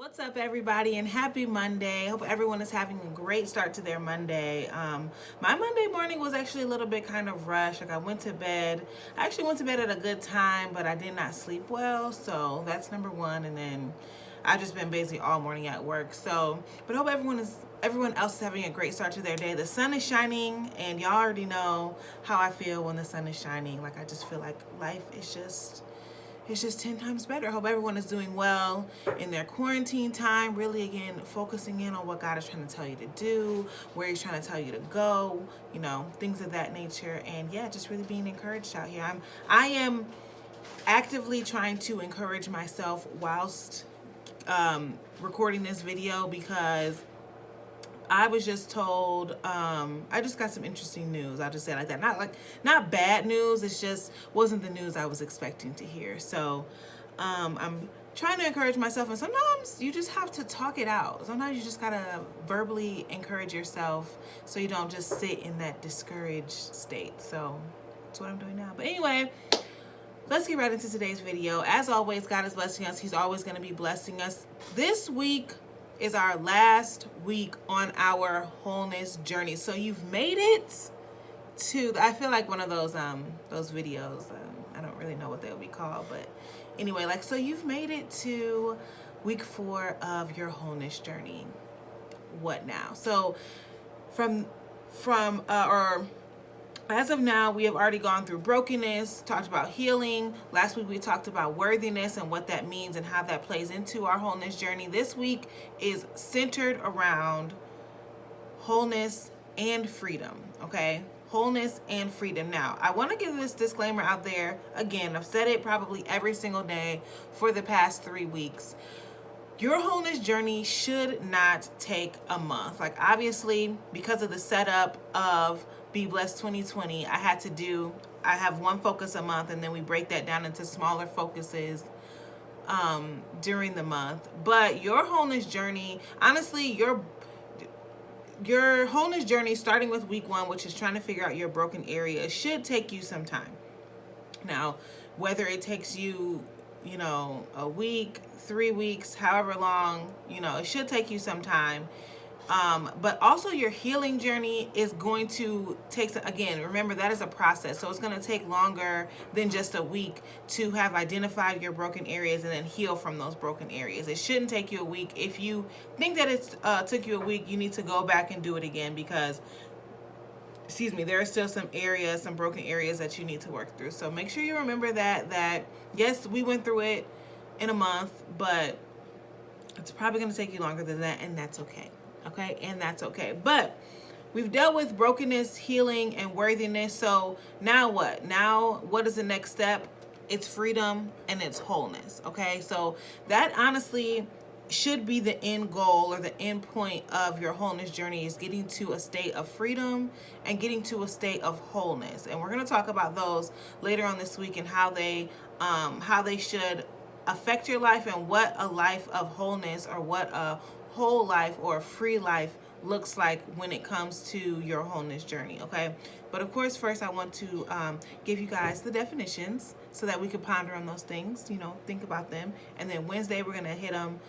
What's up, everybody, and happy Monday. Hope everyone is having a great start to their Monday. My Monday morning was actually a little bit kind of rushed. Like, I went to bed. I actually went to bed at a good time, but I did not sleep well, so that's number one. And then I've just been busy all morning at work. But I hope everyone else is having a great start to their day. The sun is shining, and y'all already know how I feel when the sun is shining. Like, I just feel like life is it's just 10 times better. I hope everyone is doing well in their quarantine time, really, again, focusing in on what God is trying to tell you to do, where he's trying to tell you to go, things of that nature. And yeah, just really being encouraged out here. I am actively trying to encourage myself whilst recording this video, because I was just told, I just got some interesting news. I'll just say it like that. Not bad news. It's just wasn't the news I was expecting to hear. So I'm trying to encourage myself, and sometimes you just have to talk it out. Sometimes you just gotta verbally encourage yourself so you don't just sit in that discouraged state. So that's what I'm doing now. But anyway, let's get right into today's video. As always, God is blessing us. He's always going to be blessing us. This week is our last week on our wholeness journey. So you've made it to, I feel like one of those videos, I don't really know what they would be called, but anyway, so you've made it to week 4 of your wholeness journey. What now? So as of now, we have already gone through brokenness, talked about healing. Last week, we talked about worthiness and what that means and how that plays into our wholeness journey. This week is centered around wholeness and freedom, okay? Wholeness and freedom. Now, I want to give this disclaimer out there. Again, I've said it probably every single day for the past 3 weeks. Your wholeness journey should not take a month. Like, obviously, because of the setup of Be Blessed 2020, I have one focus a month, and then we break that down into smaller focuses during the month. But your wholeness journey, honestly, your wholeness journey, starting with week 1, which is trying to figure out your broken area, should take you some time. Now, whether it takes you, a week, 3 weeks, however long, it should take you some time. But also your healing journey is going to take, again, remember that is a process. So it's going to take longer than just a week to have identified your broken areas and then heal from those broken areas. It shouldn't take you a week. If you think that it took you a week, you need to go back and do it again, because there are still some broken areas that you need to work through. So make sure you remember that yes, we went through it in a month, but it's probably going to take you longer than that, and that's okay. Okay, and that's okay. But we've dealt with brokenness, healing, and worthiness. So now what? Now, what is the next step? It's freedom and it's wholeness. Okay, so that honestly should be the end goal, or the end point of your wholeness journey, is getting to a state of freedom and getting to a state of wholeness. And we're going to talk about those later on this week, and how they should affect your life, and what a life of wholeness, or what a whole life or a free life looks like when it comes to your wholeness journey. Okay, but of course, first I want to give you guys the definitions so that we can ponder on those things, think about them. And then Wednesday we're gonna hit them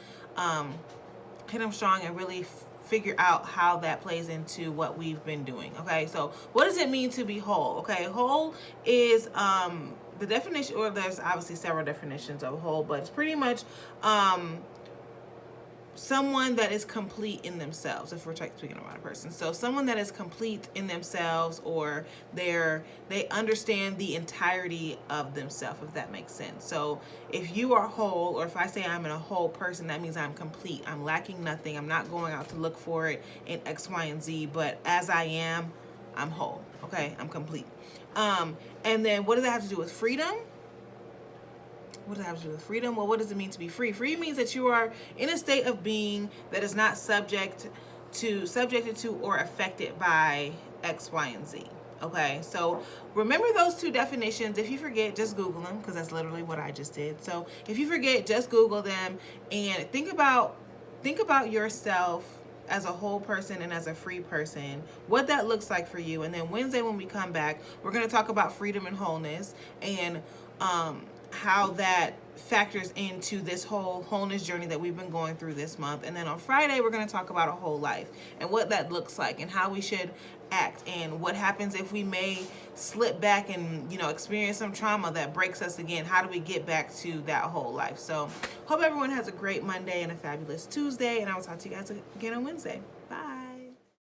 strong, and really figure out how that plays into what we've been doing. Okay, so what does it mean to be whole? Okay, whole is the definition, or there's obviously several definitions of whole, but it's pretty much someone that is complete in themselves, if we're speaking about a person. So someone that is complete in themselves, or they understand the entirety of themselves, if that makes sense. So if you are whole, or if I say I'm a whole person, that means I'm complete. I'm lacking nothing. I'm not going out to look for it in X, Y, and Z, but as I am, I'm whole. Okay, I'm complete. And then what does that have to do with freedom? What does that have to do with freedom? Well, what does it mean to be free? Free means that you are in a state of being that is not subjected to or affected by X, Y, and Z. Okay, so remember those 2 definitions. If you forget, just Google them, because that's literally what I just did. So if you forget, just Google them, and think about yourself as a whole person and as a free person, what that looks like for you. And then Wednesday, when we come back, we're going to talk about freedom and wholeness, and how that factors into this whole wholeness journey that we've been going through this month. And then on Friday, we're going to talk about a whole life and what that looks like and how we should act and what happens if we may slip back and, you know, experience some trauma that breaks us again. How do we get back to that whole life? So hope everyone has a great Monday and a fabulous Tuesday, and I will talk to you guys again on Wednesday. Bye.